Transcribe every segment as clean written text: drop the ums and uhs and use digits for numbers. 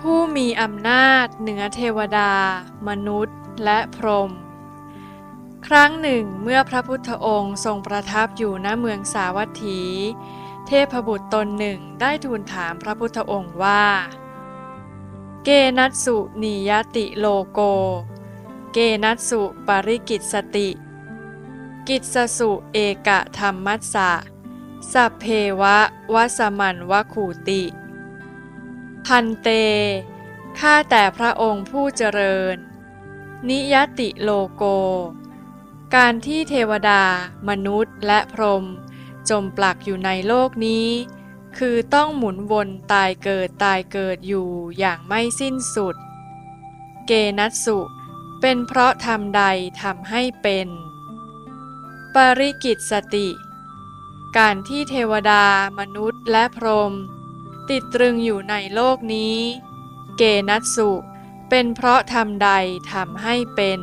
ผู้มีอำนาจเหนือเทวดามนุษย์และพรหมครั้งหนึ่งเมื่อพระพุทธองค์ทรงประทับอยู่ณเมืองสาวัตถีเทพบุตรตนหนึ่งได้ทูลถามพระพุทธองค์ว่าเกนัสสุนิยติโลโกเกนัสสุปริกิตสติกิจสุเอกธรรมัสสะสัพเพวะวสมันวคูติพันเตข้าแต่พระองค์ผู้เจริญนิยติโลโกการที่เทวดามนุษย์และพรหมจมปลักอยู่ในโลกนี้คือต้องหมุนวนตายเกิดอยู่อย่างไม่สิ้นสุดเกนัสสุเป็นเพราะธรรมใดทำให้เป็นปริกิตสติการที่เทวดามนุษย์และพรหมติดตรึงอยู่ในโลกนี้เกนัสสุเป็นเพราะธรรมใดทำให้เป็น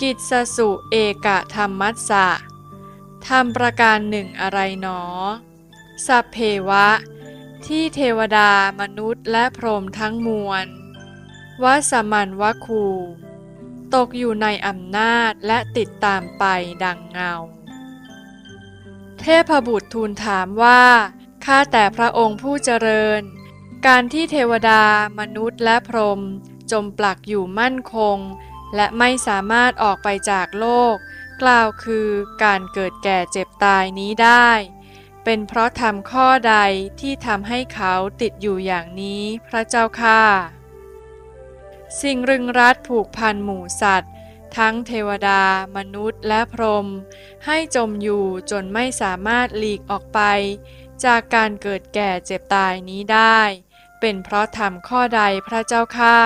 กิจสุเอกธรรมัสสะธรรมประการหนึ่งอะไรหนอสัพเพวะที่เทวดามนุษย์และพรหมทั้งมวลวสมันวคูตกอยู่ในอำนาจและติดตามไปดังเงาเทพบุตรทูลถามว่าข้าแต่พระองค์ผู้เจริญการที่เทวดามนุษย์และพรหมจมปลักอยู่มั่นคงและไม่สามารถออกไปจากโลกกล่าวคือการเกิดแก่เจ็บตายนี้ได้เป็นเพราะธรรมข้อใดที่ทำให้เขาติดอยู่อย่างนี้พระเจ้าข้าสิ่งรึงรัดผูกพันหมู่สัตว์ทั้งเทวดามนุษย์และพรหมให้จมอยู่จนไม่สามารถหลีกออกไปจากการเกิดแก่เจ็บตายนี้ได้เป็นเพราะธรรมข้อใดพระเจ้าข้า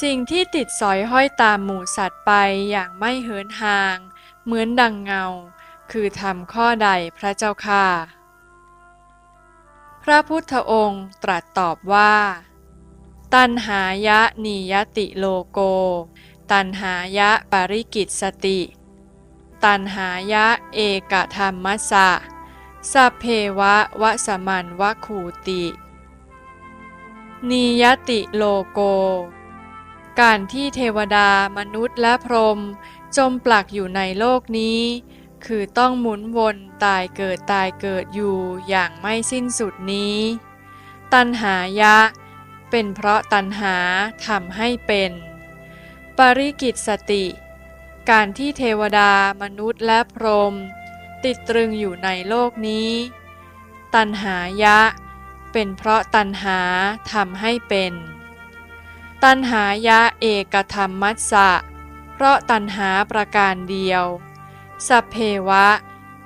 สิ่งที่ติดสอยห้อยตามหมู่สัตว์ไปอย่างไม่เหินห่างเหมือนดังเงาคือธรรมข้อใดพระเจ้าข้าพระพุทธองค์ตรัสตอบว่าตัณหายะนิยติโลโกตัณหายะปริกิตสติตัณหายะเอกธรรมัสสะสัพเพวะวสมันวคูตินิยติโลโกการที่เทวดามนุษย์และพรหมจมปลักอยู่ในโลกนี้คือต้องหมุนวนตายเกิดอยู่อย่างไม่สิ้นสุดนี้ตัณหายะเป็นเพราะตัณหาทำให้เป็นปริกิตสติการที่เทวดามนุษย์และพรหมติดตรึงอยู่ในโลกนี้ตัณหายะเป็นเพราะตัณหาทำให้เป็นตัณหายะเอกธรรมัสสะเพราะตัณหาประการเดียวสัพเพวะ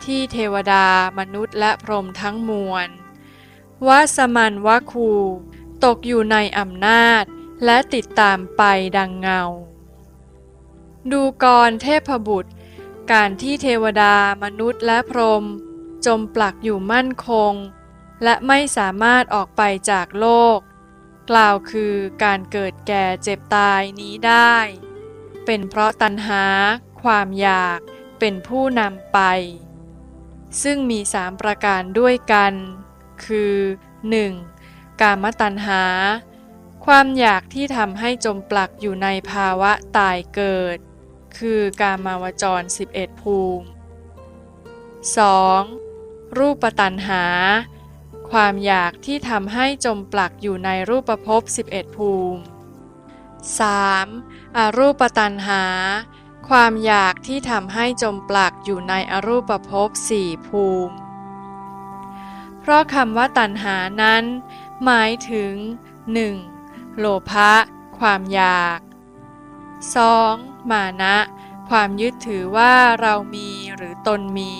ที่เทวดามนุษย์และพรหมทั้งมวลวสมันวคูตกอยู่ในอำนาจและติดตามไปดังเงาดูกรเทพบุตรการที่เทวดามนุษย์และพรหมจมปลักอยู่มั่นคงและไม่สามารถออกไปจากโลกกล่าวคือการเกิดแก่เจ็บตายนี้ได้เป็นเพราะตัณหาความอยากเป็นผู้นำไปซึ่งมี3ประการด้วยกันคือ 1. กามตัณหาความอยากที่ทำให้จมปลักอยู่ในภาวะตายเกิดคือกามาวจร11ภูมิ 2. รูปตัณหาความอยากที่ทำให้จมปลักอยู่ในรูปภพ11ภูมิ 3. อรูปตัณหาความอยากที่ทำให้จมปลักอยู่ในอรูปภพ4ภูมิเพราะคำว่าตัณหานั้นหมายถึง 1. โลภะความอยาก 2. มานะความยึดถือว่าเรามีหรือตนมี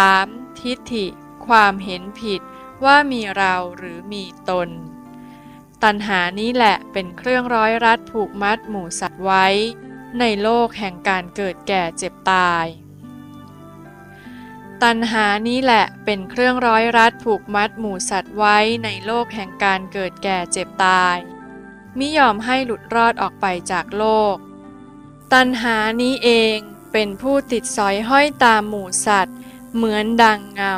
3. ทิฏฐิความเห็นผิดว่ามีเราหรือมีตนตัณหานี้แหละเป็นเครื่องร้อยรัดผูกมัดหมู่สัตว์ไว้ในโลกแห่งการเกิดแก่เจ็บตายตัณหานี้แหละเป็นเครื่องร้อยรัดผูกมัดหมู่สัตว์ไว้ในโลกแห่งการเกิดแก่เจ็บตายมิยอมให้หลุดรอดออกไปจากโลกตัณหานี้เองเป็นผู้ติดสอยห้อยตามหมู่สัตว์เหมือนดังเงา